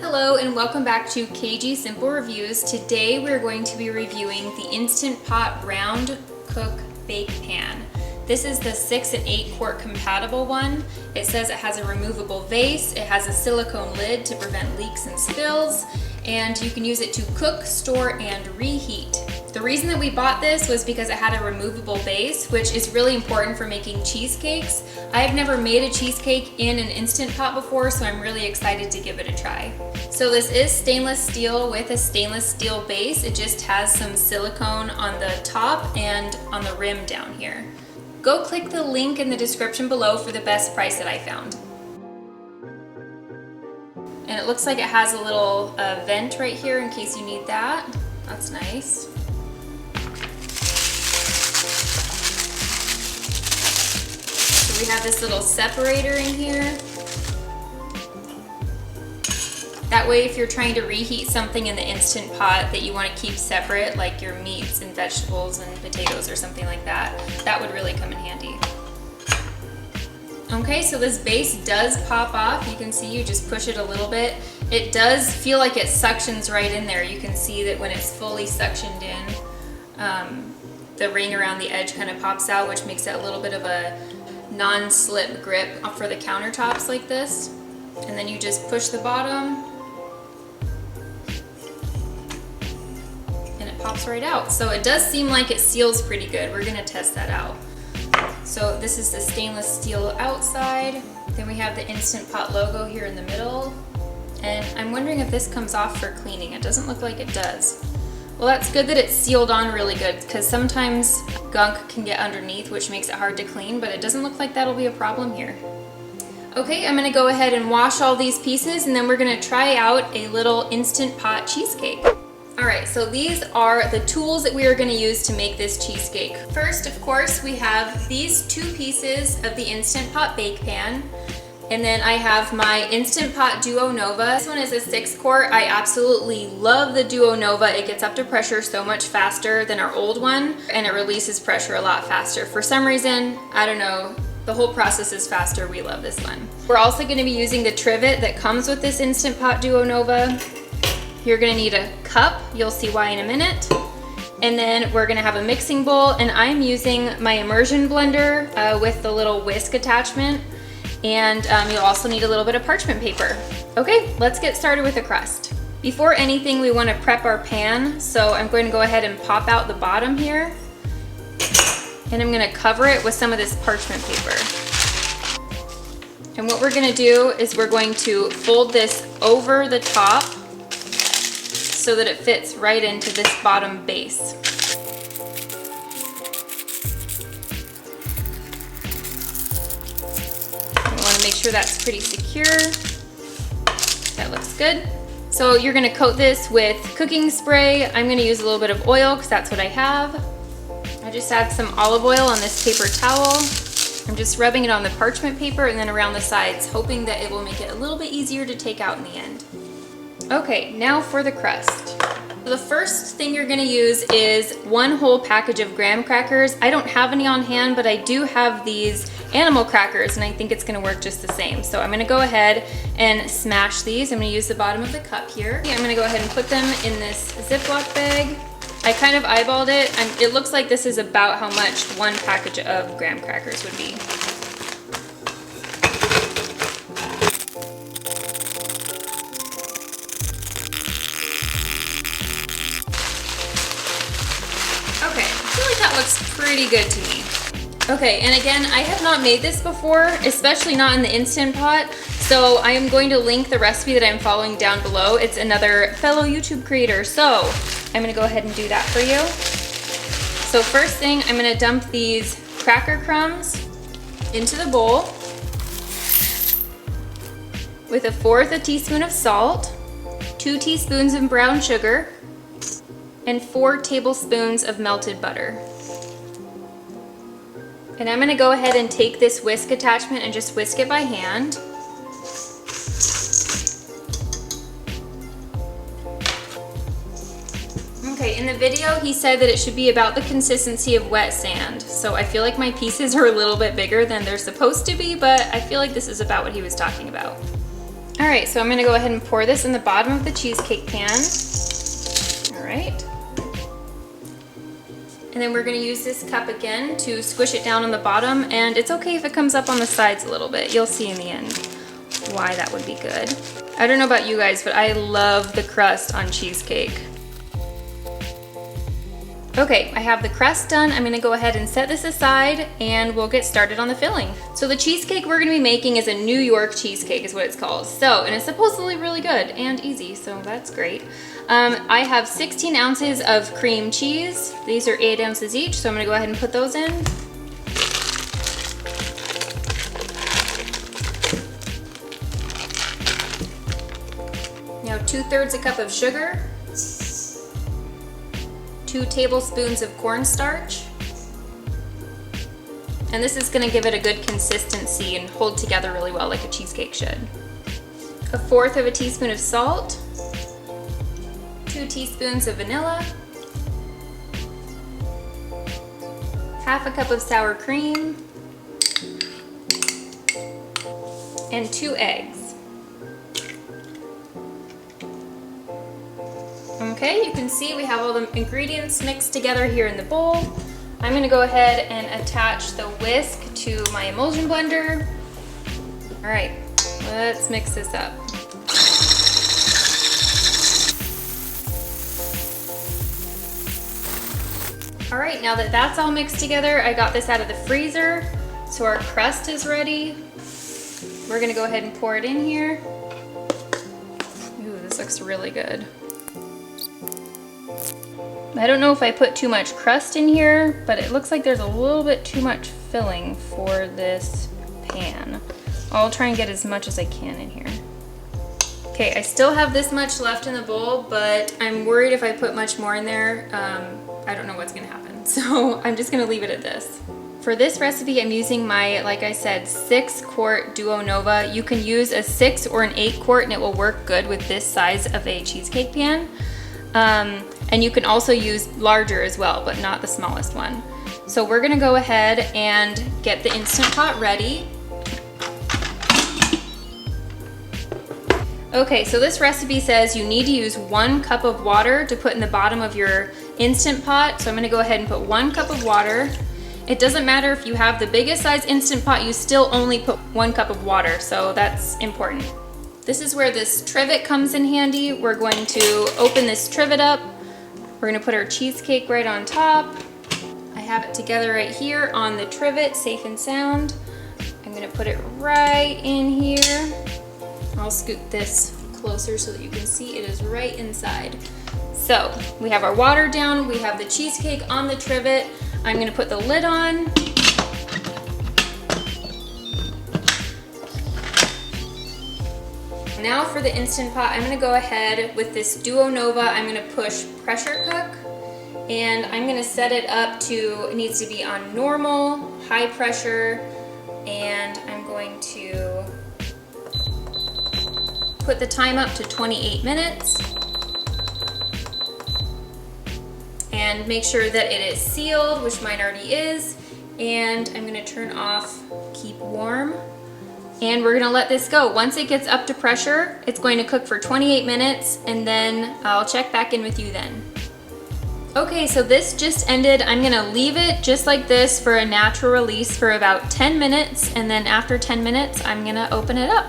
Hello and welcome back to KG Simple Reviews. Today we're going to be reviewing the Instant Pot Round Cook Bake Pan. This is the 6 and 8 quart compatible one. It says it has a removable vase, it has a silicone lid to prevent leaks and spills, and you can use it to cook, store, and reheat. The reason that we bought this was because it had a removable base, which is really important for making cheesecakes. I have never made a cheesecake in an Instant Pot before, so I'm really excited to give it a try. So this is stainless steel with a stainless steel base. It just has some silicone on the top and on the rim down here. Go click the link in the description below for the best price that I found. And it looks like it has a little vent right here in case you need that. That's nice. We have this little separator in here. That way if you're trying to reheat something in the Instant Pot that you want to keep separate, like your meats and vegetables and potatoes or something like that, that would really come in handy. Okay, so this base does pop off. You can see you just push it a little bit. It does feel like it suctions right in there. You can see that when it's fully suctioned in, the ring around the edge kind of pops out, which makes it a little bit of a non-slip grip for the countertops like this. And then you just push the bottom and it pops right out. So it does seem like it seals pretty good. We're gonna test that out. So this is the stainless steel outside. Then we have the Instant Pot logo here in the middle. And I'm wondering if this comes off for cleaning. It doesn't look like it does. Well, that's good that it's sealed on really good, because sometimes gunk can get underneath, which makes it hard to clean, but it doesn't look like that'll be a problem here. Okay, I'm gonna go ahead and wash all these pieces, and then we're gonna try out a little Instant Pot cheesecake. All right, so these are the tools that we are gonna use to make this cheesecake. First, of course, we have these 2 pieces of the Instant Pot bake pan. And then I have my Instant Pot Duo Nova. This one is a 6 quart. I absolutely love the Duo Nova. It gets up to pressure so much faster than our old one, and it releases pressure a lot faster. For some reason, I don't know, the whole process is faster. We love this one. We're also gonna be using the trivet that comes with this Instant Pot Duo Nova. You're gonna need a cup. You'll see why in a minute. And then we're gonna have a mixing bowl, and I'm using my immersion blender with the little whisk attachment. And you'll also need a little bit of parchment paper. Okay, let's get started with the crust. Before anything, we want to prep our pan, so I'm going to go ahead and pop out the bottom here. And I'm going to cover it with some of this parchment paper. And what we're going to do is we're going to fold this over the top so that it fits right into this bottom base. Make sure that's pretty secure. That looks good. So you're gonna coat this with cooking spray. I'm gonna use a little bit of oil because that's what I have. I just add some olive oil on this paper towel. I'm just rubbing it on the parchment paper and then around the sides, hoping that it will make it a little bit easier to take out in the end. Okay, now for the crust. The first thing you're gonna use is 1 whole package of graham crackers. I don't have any on hand, but I do have these animal crackers, and I think it's gonna work just the same. So I'm gonna go ahead and smash these. I'm gonna use the bottom of the cup here. I'm gonna go ahead and put them in this Ziploc bag. I kind of eyeballed it. It looks like this is about how much 1 package of graham crackers would be. Okay, I feel like that looks pretty good to me. Okay, and again, I have not made this before, especially not in the Instant Pot, so I am going to link the recipe that I'm following down below. It's another fellow YouTube creator, so I'm gonna go ahead and do that for you. So first thing, I'm gonna dump these cracker crumbs into the bowl with 1/4 teaspoon of salt, 2 teaspoons of brown sugar, and 4 tablespoons of melted butter. And I'm gonna go ahead and take this whisk attachment and just whisk it by hand. Okay, in the video he said that it should be about the consistency of wet sand. So I feel like my pieces are a little bit bigger than they're supposed to be, but I feel like this is about what he was talking about. All right, so I'm gonna go ahead and pour this in the bottom of the cheesecake pan. All right. And then we're gonna use this cup again to squish it down on the bottom, and it's okay if it comes up on the sides a little bit. You'll see in the end why that would be good. I don't know about you guys, but I love the crust on cheesecake. Okay, I have the crust done. I'm gonna go ahead and set this aside and we'll get started on the filling. So the cheesecake we're gonna be making is a New York cheesecake is what it's called. So, and it's supposedly really good and easy, so that's great. I have 16 ounces of cream cheese. These are 8 ounces each, so I'm gonna go ahead and put those in. Now 2/3 a cup of sugar. 2 tablespoons of cornstarch. And this is gonna give it a good consistency and hold together really well like a cheesecake should. 1/4 of a teaspoon of salt. 2 teaspoons of vanilla. 1/2 a cup of sour cream. And 2 eggs. Okay, you can see we have all the ingredients mixed together here in the bowl. I'm gonna go ahead and attach the whisk to my emulsion blender. All right, let's mix this up. All right, now that that's all mixed together, I got this out of the freezer. So our crust is ready. We're gonna go ahead and pour it in here. Ooh, this looks really good. I don't know if I put too much crust in here, but it looks like there's a little bit too much filling for this pan. I'll try and get as much as I can in here. Okay, I still have this much left in the bowl, but I'm worried if I put much more in there, I don't know what's gonna happen. So I'm just gonna leave it at this. For this recipe, I'm using my, like I said, 6-quart Duo Nova. You can use a 6 or an 8 quart and it will work good with this size of a cheesecake pan. And you can also use larger as well, but not the smallest one. So we're gonna go ahead and get the Instant Pot ready. Okay, so this recipe says you need to use 1 cup of water to put in the bottom of your Instant Pot. So I'm gonna go ahead and put 1 cup of water. It doesn't matter if you have the biggest size Instant Pot, you still only put 1 cup of water, so that's important. This is where this trivet comes in handy. We're going to open this trivet up. We're gonna put our cheesecake right on top. I have it together right here on the trivet, safe and sound. I'm gonna put it right in here. I'll scoot this closer so that you can see it is right inside. So we have our water down, we have the cheesecake on the trivet. I'm gonna put the lid on. Now for the Instant Pot, I'm gonna go ahead with this Duo Nova. I'm gonna push pressure cook, and I'm gonna set it up to, it needs to be on normal, high pressure, and I'm going to put the time up to 28 minutes. And make sure that it is sealed, which mine already is, and I'm gonna turn off keep warm. And we're gonna let this go. Once it gets up to pressure, it's going to cook for 28 minutes and then I'll check back in with you then. Okay, so this just ended. I'm gonna leave it just like this for a natural release for about 10 minutes and then after 10 minutes, I'm gonna open it up.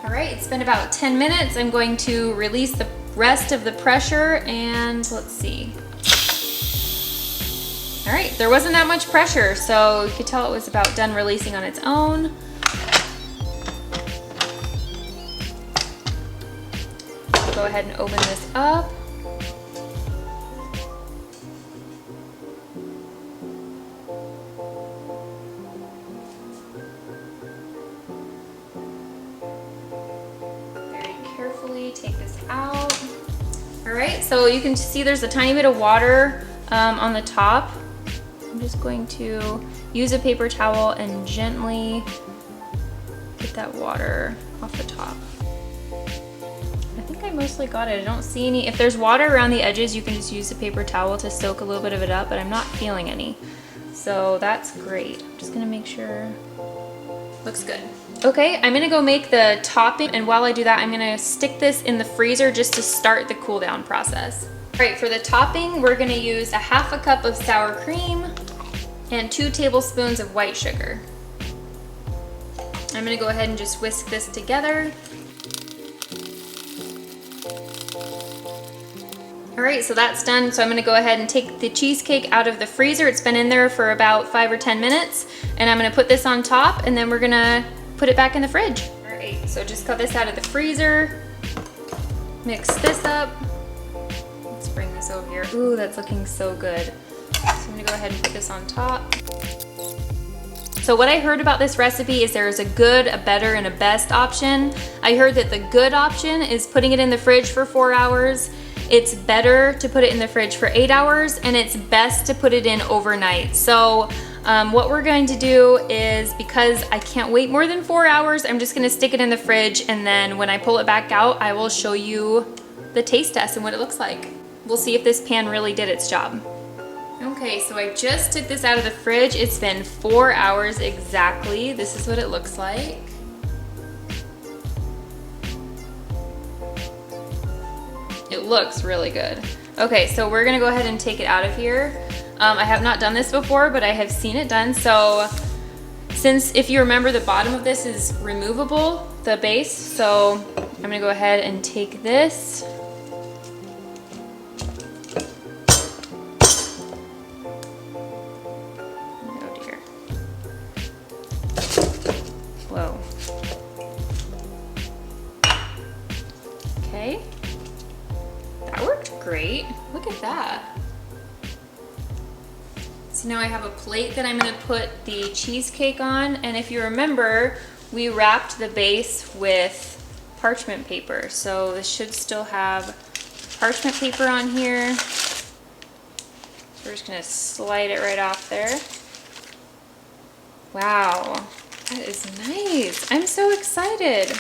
All right, it's been about 10 minutes. I'm going to release the rest of the pressure and let's see. All right, there wasn't that much pressure, so you could tell it was about done releasing on its own. Go ahead and open this up. Very carefully take this out. All right, so you can see there's a tiny bit of water on the top. I'm just going to use a paper towel and gently get that water off the top. I mostly got it. I don't see any. If there's water around the edges, you can just use a paper towel to soak a little bit of it up, but I'm not feeling any. So that's great. I'm just gonna make sure. Looks good. Okay, I'm gonna go make the topping, and while I do that, I'm gonna stick this in the freezer just to start the cool down process. All right, for the topping, we're gonna use a 1/2 cup of sour cream and 2 tablespoons of white sugar. I'm gonna go ahead and just whisk this together. All right, so that's done. So I'm gonna go ahead and take the cheesecake out of the freezer. It's been in there for about 5 or 10 minutes, and I'm gonna put this on top, and then we're gonna put it back in the fridge. All right, so just cut this out of the freezer, mix this up. Let's bring this over here. Ooh, that's looking so good. So I'm gonna go ahead and put this on top. So what I heard about this recipe is there's a good, a better, and a best option. I heard that the good option is putting it in the fridge for 4 hours. It's better to put it in the fridge for 8 hours, and it's best to put it in overnight. So what we're going to do is, because I can't wait more than 4 hours, I'm just gonna stick it in the fridge, and then when I pull it back out, I will show you the taste test and what it looks like. We'll see if this pan really did its job. Okay, so I just took this out of the fridge. It's been 4 hours exactly. This is what it looks like. It looks really good. Okay, so we're gonna go ahead and take it out of here. I have not done this before, but I have seen it done. So since, if you remember, the bottom of this is removable, the base, so I'm gonna go ahead and take this. Oh dear. Whoa. Okay. That worked great. Look at that. So now I have a plate that I'm gonna put the cheesecake on, and if you remember, we wrapped the base with parchment paper. So this should still have parchment paper on here. We're just gonna slide it right off there. Wow, that is nice. I'm so excited.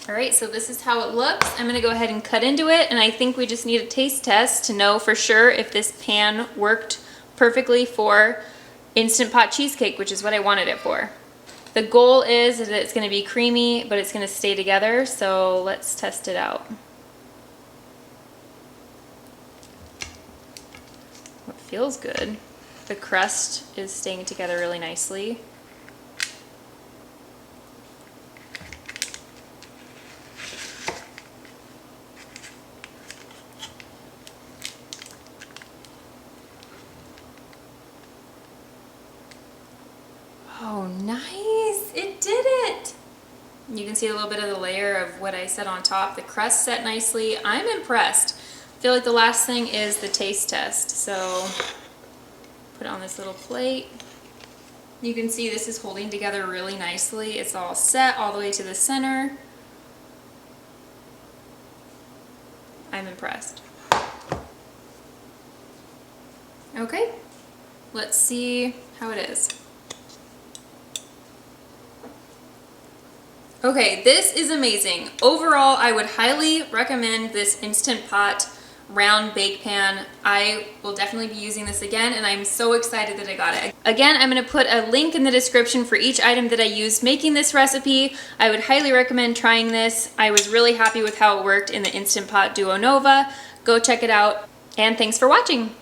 All right, so this is how it looks. I'm gonna go ahead and cut into it, and I think we just need a taste test to know for sure if this pan worked perfectly for Instant Pot cheesecake, which is what I wanted it for. The goal is that it's gonna be creamy, but it's gonna stay together, so let's test it out. It feels good. The crust is staying together really nicely. Oh, nice, it did it. You can see a little bit of the layer of what I said on top. The crust set nicely. I'm impressed. I feel like the last thing is the taste test. So put it on this little plate. You can see this is holding together really nicely. It's all set all the way to the center. I'm impressed. Okay, let's see how it is. Okay, this is amazing. Overall, I would highly recommend this Instant Pot round bake pan. I will definitely be using this again, and I'm so excited that I got it. Again, I'm gonna put a link in the description for each item that I used making this recipe. I would highly recommend trying this. I was really happy with how it worked in the Instant Pot Duo Nova. Go check it out, and thanks for watching.